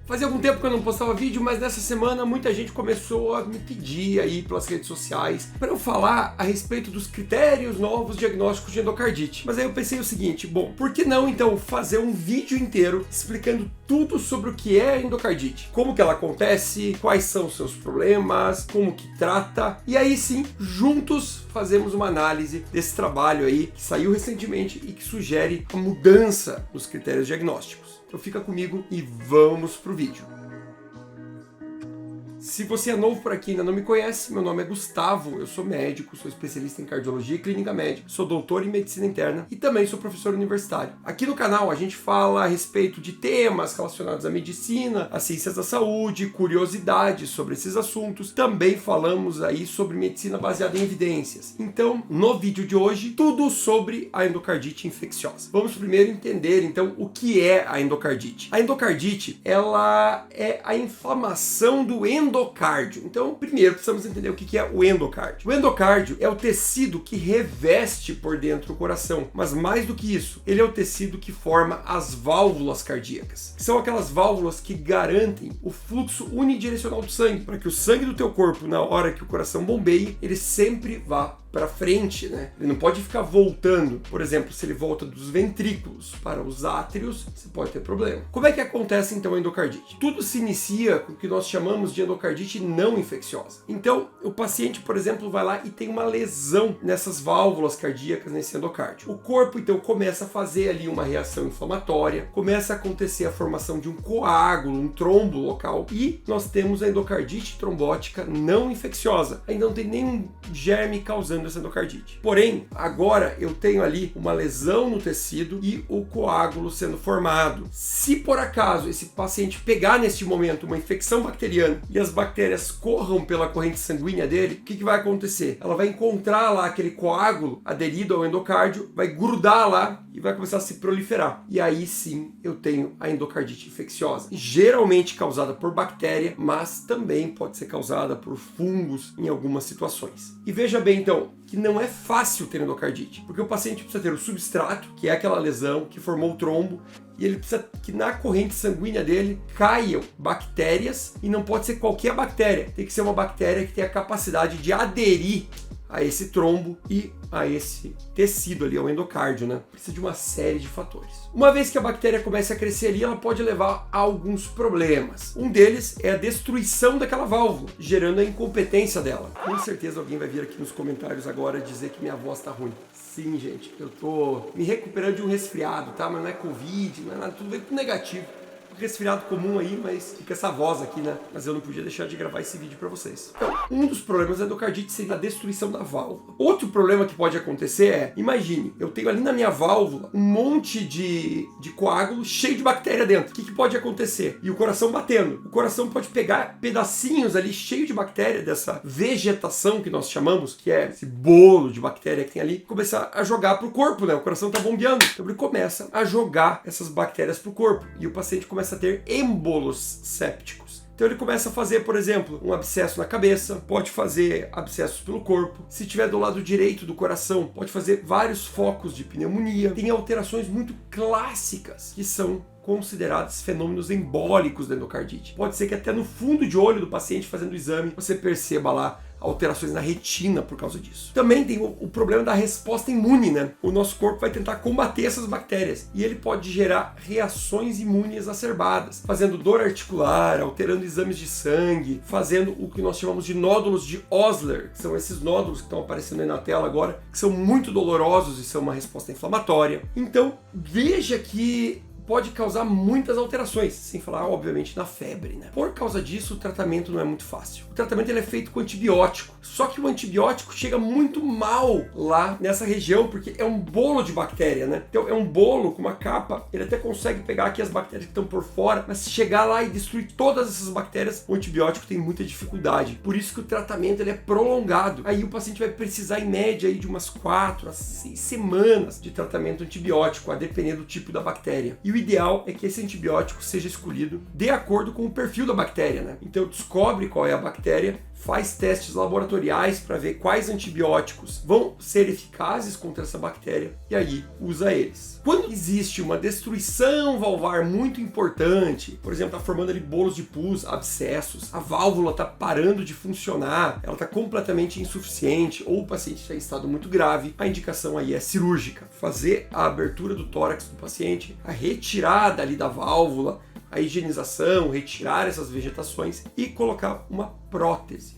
Fazia algum tempo que eu não postava vídeo, mas nessa semana muita gente começou a me pedir aí pelas redes sociais para eu falar a respeito dos critérios novos diagnósticos de endocardite. Mas aí eu pensei o seguinte, bom, por que não então fazer um vídeo inteiro explicando tudo sobre o que é a endocardite, como que ela acontece, quais são os seus problemas, como que trata, e aí sim, juntos fazemos uma análise desse trabalho aí que saiu recentemente e que sugere a mudança nos critérios diagnósticos. Então fica comigo e vamos pro vídeo. Se você é novo por aqui e ainda não me conhece, meu nome é Gustavo, eu sou médico, sou especialista em cardiologia e clínica médica, sou doutor em medicina interna e também sou professor universitário. Aqui no canal a gente fala a respeito de temas relacionados à medicina, às ciências da saúde, curiosidades sobre esses assuntos, também falamos aí sobre medicina baseada em evidências. Então, no vídeo de hoje, tudo sobre a endocardite infecciosa. Vamos primeiro entender então o que é a endocardite. A endocardite, ela é a inflamação do endocárdio. Então, primeiro precisamos entender o que é o endocárdio. O endocárdio é o tecido que reveste por dentro o coração, mas mais do que isso, ele é o tecido que forma as válvulas cardíacas. São aquelas válvulas que garantem o fluxo unidirecional do sangue, para que o sangue do teu corpo, na hora que o coração bombeie, ele sempre vá para frente, né? Ele não pode ficar voltando. Por exemplo, se ele volta dos ventrículos para os átrios, você pode ter problema. Como é que acontece então a endocardite? Tudo se inicia com o que nós chamamos de endocardite não infecciosa. Então, o paciente, por exemplo, vai lá e tem uma lesão nessas válvulas cardíacas, nesse endocárdio. O corpo então começa a fazer ali uma reação inflamatória, começa a acontecer a formação de um coágulo, um trombo local, e nós temos a endocardite trombótica não infecciosa. Ainda não tem nenhum germe causando essa endocardite. Porém, agora eu tenho ali uma lesão no tecido e o coágulo sendo formado. Se por acaso esse paciente pegar neste momento uma infecção bacteriana e as bactérias corram pela corrente sanguínea dele, o que vai acontecer? Ela vai encontrar lá aquele coágulo aderido ao endocárdio, vai grudar lá e vai começar a se proliferar. E aí sim eu tenho a endocardite infecciosa, geralmente causada por bactéria, mas também pode ser causada por fungos em algumas situações. E veja bem então, que não é fácil ter endocardite, porque o paciente precisa ter o substrato, que é aquela lesão que formou o trombo, e ele precisa que na corrente sanguínea dele caiam bactérias, e não pode ser qualquer bactéria, tem que ser uma bactéria que tenha a capacidade de aderir a esse trombo e a esse tecido ali, ao endocárdio, né? Precisa de uma série de fatores. Uma vez que a bactéria começa a crescer ali, ela pode levar a alguns problemas. Um deles é a destruição daquela válvula, gerando a incompetência dela. Com certeza alguém vai vir aqui nos comentários agora dizer que minha voz tá ruim. Sim, gente, eu tô me recuperando de um resfriado, tá? Mas não é Covid, não é nada, tudo veio tudo negativo. Resfriado comum aí, mas fica essa voz aqui, né? Mas eu não podia deixar de gravar esse vídeo para vocês. Então, um dos problemas da endocardite seria a destruição da válvula. Outro problema que pode acontecer é, imagine, eu tenho ali na minha válvula um monte de coágulo cheio de bactéria dentro. O que pode acontecer? E o coração batendo. O coração pode pegar pedacinhos ali cheio de bactéria, dessa vegetação que nós chamamos, que é esse bolo de bactéria que tem ali, começar a jogar pro corpo, né? O coração tá bombeando. Então ele começa a jogar essas bactérias pro corpo. E o paciente começa a ter êmbolos sépticos. Então ele começa a fazer, por exemplo, um abscesso na cabeça, pode fazer abscessos pelo corpo. Se tiver do lado direito do coração, pode fazer vários focos de pneumonia. Tem alterações muito clássicas que são considerados fenômenos embólicos da endocardite. Pode ser que até no fundo de olho do paciente fazendo o exame, você perceba lá alterações na retina por causa disso. Também tem o problema da resposta imune, né? O nosso corpo vai tentar combater essas bactérias e ele pode gerar reações imunes exacerbadas, fazendo dor articular, alterando exames de sangue, fazendo o que nós chamamos de nódulos de Osler, que são esses nódulos que estão aparecendo aí na tela agora, que são muito dolorosos e são uma resposta inflamatória. Então, veja que pode causar muitas alterações, sem falar, obviamente, na febre, né? Por causa disso, o tratamento não é muito fácil. O tratamento ele é feito com antibiótico, só que o antibiótico chega muito mal lá nessa região, porque é um bolo de bactéria, né? Então é um bolo com uma capa, ele até consegue pegar aqui as bactérias que estão por fora, mas se chegar lá e destruir todas essas bactérias, o antibiótico tem muita dificuldade. Por isso que o tratamento ele é prolongado. Aí o paciente vai precisar, em média, aí, de umas 4 a 6 semanas de tratamento antibiótico, a depender do tipo da bactéria. E o ideal é que esse antibiótico seja escolhido de acordo com o perfil da bactéria, né? Então descobre qual é a bactéria, faz testes laboratoriais para ver quais antibióticos vão ser eficazes contra essa bactéria e aí usa eles. Quando existe uma destruição valvar muito importante, por exemplo, está formando ali bolos de pus, abscessos, a válvula está parando de funcionar, ela está completamente insuficiente ou o paciente está em estado muito grave, a indicação aí é cirúrgica. Fazer a abertura do tórax do paciente, a retirada ali da válvula, a higienização, retirar essas vegetações e colocar uma prótese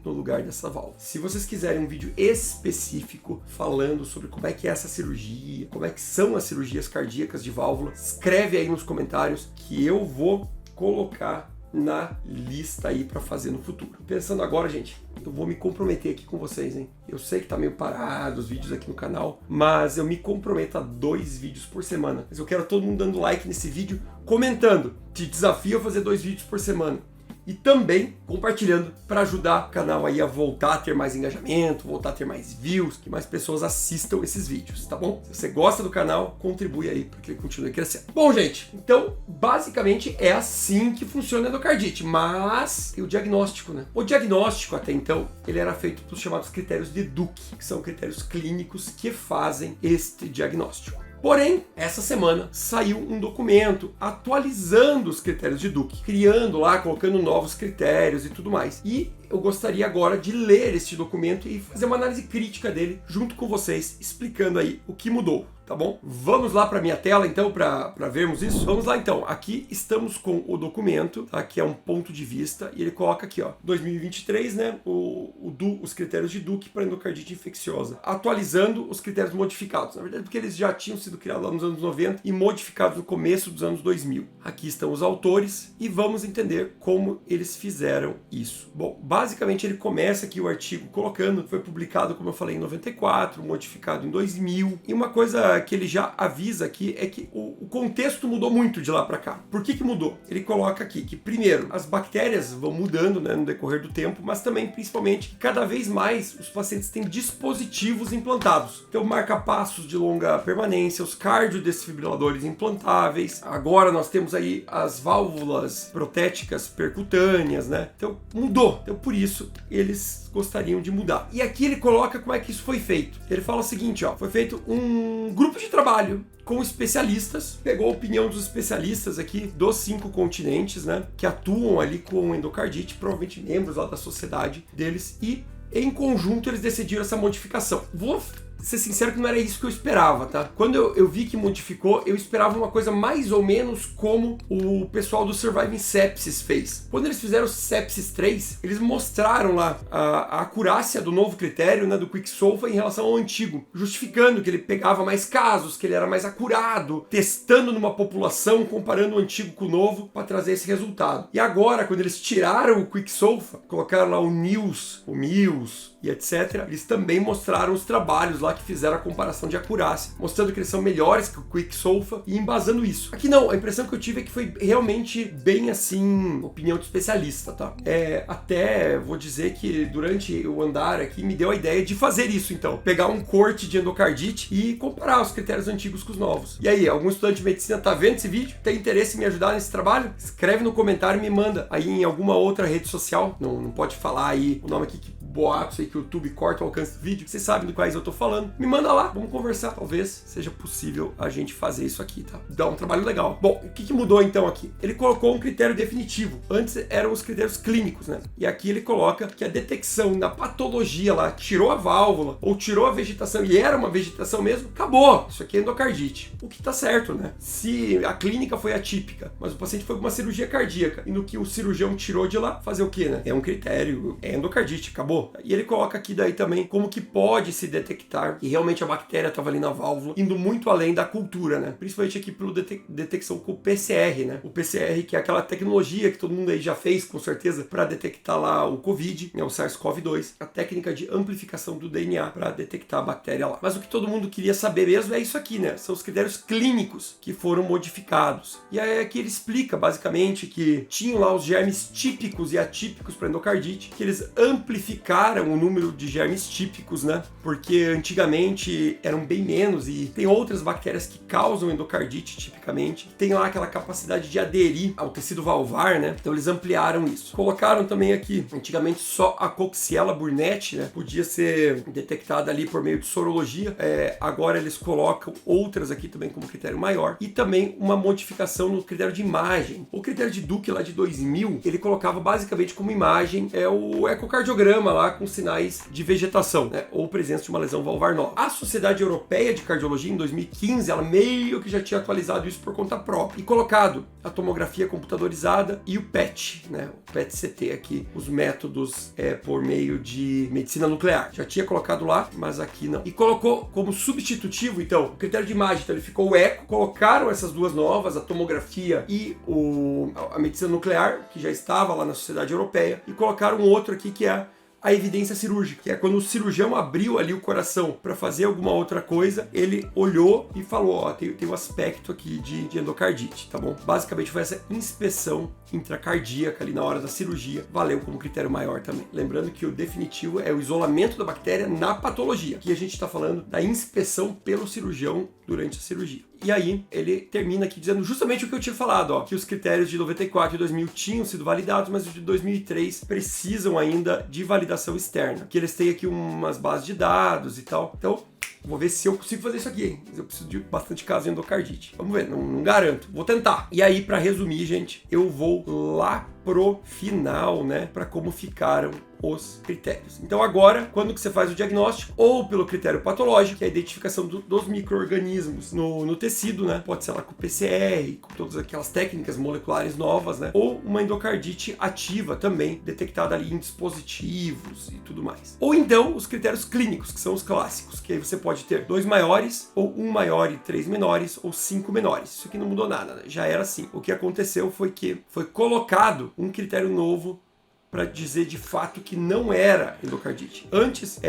no lugar dessa válvula. Se vocês quiserem um vídeo específico falando sobre como é que é essa cirurgia, como é que são as cirurgias cardíacas de válvula, escreve aí nos comentários que eu vou colocar na lista aí para fazer no futuro. Pensando agora, gente, eu vou me comprometer aqui com vocês, hein? Eu sei que tá meio parado os vídeos aqui no canal, mas eu me comprometo a 2 vídeos por semana. Mas eu quero todo mundo dando like nesse vídeo, comentando. Te desafio a fazer 2 vídeos por semana. E também compartilhando para ajudar o canal aí a voltar a ter mais engajamento, voltar a ter mais views, que mais pessoas assistam esses vídeos, tá bom? Se você gosta do canal, contribui aí para que ele continue crescendo. Bom, gente, então basicamente é assim que funciona a endocardite, mas tem o diagnóstico, né? O diagnóstico até então, ele era feito pelos chamados critérios de Duke, que são critérios clínicos que fazem este diagnóstico. Porém, essa semana saiu um documento atualizando os critérios de Duke, criando lá, colocando novos critérios e tudo mais. E eu gostaria agora de ler este documento e fazer uma análise crítica dele junto com vocês, explicando aí o que mudou, tá bom? Vamos lá para minha tela então para vermos isso? Vamos lá então, aqui estamos com o documento, tá? Que é um ponto de vista e ele coloca aqui, ó, 2023, né, os critérios de Duke para endocardite infecciosa, atualizando os critérios modificados, na verdade porque eles já tinham sido criados lá nos anos 90 e modificados no começo dos anos 2000. Aqui estão os autores e vamos entender como eles fizeram isso. Bom, basicamente ele começa aqui o artigo colocando, foi publicado, como eu falei, em 94, modificado em 2000, e uma coisa que ele já avisa aqui é que o contexto mudou muito de lá para cá. Por que mudou? Ele coloca aqui que, primeiro, as bactérias vão mudando, né, no decorrer do tempo, mas também, principalmente, cada vez mais os pacientes têm dispositivos implantados. Então, marca-passos de longa permanência, os cardiodesfibriladores implantáveis. Agora nós temos aí as válvulas protéticas percutâneas, né? Então, mudou. Então, por isso, eles gostariam de mudar. E aqui ele coloca como é que isso foi feito. Ele fala o seguinte, ó, foi feito um grupo de trabalho com especialistas, pegou a opinião dos especialistas aqui dos 5 continentes, né, que atuam ali com endocardite, provavelmente membros lá da sociedade deles, e em conjunto eles decidiram essa modificação. Vou ser sincero que não era isso que eu esperava, tá? Quando eu vi que modificou, eu esperava uma coisa mais ou menos como o pessoal do Surviving Sepsis fez. Quando eles fizeram o Sepsis 3, eles mostraram lá a acurácia do novo critério, né, do Quicksolva em relação ao antigo, justificando que ele pegava mais casos, que ele era mais acurado, testando numa população, comparando o antigo com o novo para trazer esse resultado. E agora, quando eles tiraram o Quicksolva, colocaram lá o Mills e etc., eles também mostraram os trabalhos lá que fizeram a comparação de acurácia, mostrando que eles são melhores que o Quicksolva e embasando isso. Aqui não, a impressão que eu tive é que foi realmente bem assim, opinião de especialista, tá? Até vou dizer que durante o andar aqui me deu a ideia de fazer isso então, pegar um corte de endocardite e comparar os critérios antigos com os novos. E aí, algum estudante de medicina tá vendo esse vídeo? Tem interesse em me ajudar nesse trabalho? Escreve no comentário e me manda aí em alguma outra rede social, não pode falar aí o nome aqui que boatos aí que o YouTube corta o alcance do vídeo, vocês sabem do quais eu tô falando, me manda lá, vamos conversar, talvez seja possível a gente fazer isso aqui, tá? Dá um trabalho legal. Bom, o que mudou então aqui? Ele colocou um critério definitivo, antes eram os critérios clínicos, né? E aqui ele coloca que a detecção na patologia lá, tirou a válvula, ou tirou a vegetação, e era uma vegetação mesmo, acabou, isso aqui é endocardite. O que tá certo, né? Se a clínica foi atípica, mas o paciente foi com uma cirurgia cardíaca, e no que o cirurgião tirou de lá, fazer o quê, né? É um critério, é endocardite, acabou. E ele coloca aqui daí também como que pode se detectar que realmente a bactéria estava ali na válvula, indo muito além da cultura, né? Principalmente aqui pela detecção com o PCR, né? O PCR que é aquela tecnologia que todo mundo aí já fez, com certeza, para detectar lá o COVID, né? O SARS-CoV-2, a técnica de amplificação do DNA para detectar a bactéria lá. Mas o que todo mundo queria saber mesmo é isso aqui, né? São os critérios clínicos que foram modificados. E aí aqui ele explica basicamente que tinham lá os germes típicos e atípicos para endocardite, que eles amplificaram o número de germes típicos, né? Porque antigamente eram bem menos, e tem outras bactérias que causam endocardite tipicamente, que tem lá aquela capacidade de aderir ao tecido valvar, né? Então eles ampliaram isso. Colocaram também aqui, antigamente só a Coxiella burnetii, né, podia ser detectada ali por meio de sorologia. Agora eles colocam outras aqui também como critério maior, e também uma modificação no critério de imagem. O critério de Duke lá de 2000, ele colocava basicamente como imagem o ecocardiograma lá com sinais de vegetação, né, ou presença de uma lesão valvar nova. A Sociedade Europeia de Cardiologia, em 2015, ela meio que já tinha atualizado isso por conta própria e colocado a tomografia computadorizada e o PET, né, o PET-CT aqui, os métodos por meio de medicina nuclear. Já tinha colocado lá, mas aqui não. E colocou como substitutivo, então, o critério de imagem, então ele ficou o eco, colocaram essas duas novas, a tomografia e a medicina nuclear, que já estava lá na Sociedade Europeia, e colocaram um outro aqui que é a evidência cirúrgica, que é quando o cirurgião abriu ali o coração para fazer alguma outra coisa, ele olhou e falou, ó, tem um aspecto aqui de endocardite, tá bom? Basicamente foi essa inspeção intracardíaca ali na hora da cirurgia, valeu como critério maior também. Lembrando que o definitivo é o isolamento da bactéria na patologia, que a gente está falando da inspeção pelo cirurgião durante a cirurgia. E aí, ele termina aqui dizendo justamente o que eu tinha falado, ó, que os critérios de 94 e 2000 tinham sido validados, mas os de 2003 precisam ainda de validação externa, que eles têm aqui umas bases de dados e tal. Então, vou ver se eu consigo fazer isso aqui, hein? Eu preciso de bastante casos de endocardite. Vamos ver, não garanto. Vou tentar. E aí, para resumir, gente, eu vou lá pro final, né, para como ficaram os critérios. Então agora, quando que você faz o diagnóstico, ou pelo critério patológico, que é a identificação dos micro-organismos no tecido, né, pode ser lá com PCR, com todas aquelas técnicas moleculares novas, né, ou uma endocardite ativa também, detectada ali em dispositivos e tudo mais. Ou então, os critérios clínicos, que são os clássicos, que aí você pode ter 2 maiores, ou 1 maior e 3 menores, ou 5 menores. Isso aqui não mudou nada, né? Já era assim. O que aconteceu foi que foi colocado um critério novo para dizer de fato que não era endocardite. Antes,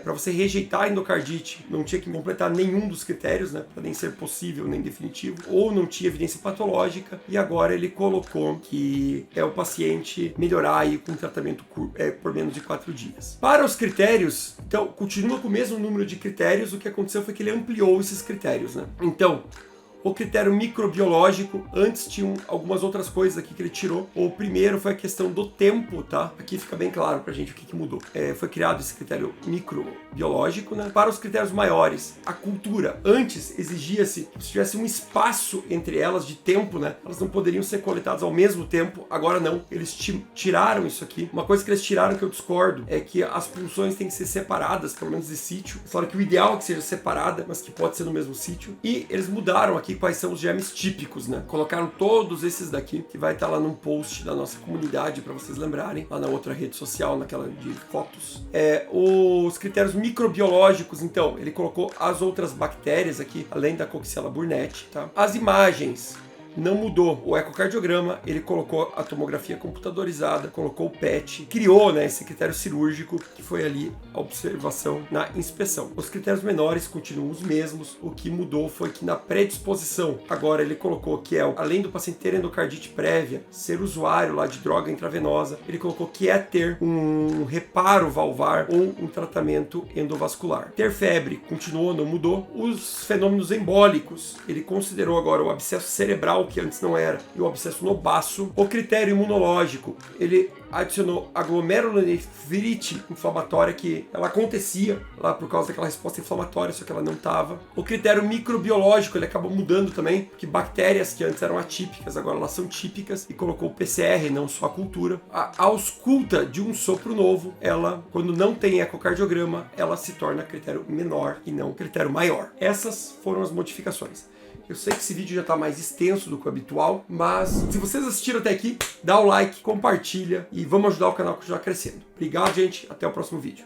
para você rejeitar a endocardite, não tinha que completar nenhum dos critérios, né, para nem ser possível nem definitivo, ou não tinha evidência patológica, e agora ele colocou que o paciente melhorar aí com tratamento por menos de 4 dias. Para os critérios, então, continua com o mesmo número de critérios, o que aconteceu foi que ele ampliou esses critérios, né? Então, o critério microbiológico, antes tinham algumas outras coisas aqui que ele tirou. O primeiro foi a questão do tempo, tá? Aqui fica bem claro pra gente o que mudou. Foi criado esse critério microbiológico, né? Para os critérios maiores, a cultura. Antes exigia-se que se tivesse um espaço entre elas de tempo, né? Elas não poderiam ser coletadas ao mesmo tempo. Agora não, eles tiraram isso aqui. Uma coisa que eles tiraram que eu discordo é que as punções têm que ser separadas, pelo menos de sítio. Eles falaram que o ideal é que seja separada, mas que pode ser no mesmo sítio. E eles mudaram aqui quais são os germes típicos, né? Colocaram todos esses daqui, que vai estar lá num post da nossa comunidade para vocês lembrarem, lá na outra rede social, naquela de fotos. Os critérios microbiológicos, então, ele colocou as outras bactérias aqui, além da Coxiella burnetii, tá? As imagens não mudou o ecocardiograma, ele colocou a tomografia computadorizada, colocou o PET, criou, né, esse critério cirúrgico, que foi ali a observação na inspeção. Os critérios menores continuam os mesmos, o que mudou foi que na predisposição, agora ele colocou que além do paciente ter endocardite prévia, ser usuário lá de droga intravenosa, ele colocou que é ter um reparo valvar ou um tratamento endovascular. Ter febre continuou, não mudou. Os fenômenos embólicos, ele considerou agora o abscesso cerebral, que antes não era, e o abscesso no baço. O critério imunológico, ele adicionou a glomerulonefrite inflamatória, que ela acontecia lá por causa daquela resposta inflamatória, só que ela não estava. O critério microbiológico, ele acabou mudando também, porque bactérias que antes eram atípicas, agora elas são típicas, e colocou o PCR, não só a cultura. A ausculta de um sopro novo, ela, quando não tem ecocardiograma, ela se torna critério menor e não critério maior. Essas foram as modificações. Eu sei que esse vídeo já está mais extenso do que o habitual, mas se vocês assistiram até aqui, dá o like, compartilha e vamos ajudar o canal a continuar crescendo. Obrigado, gente. Até o próximo vídeo.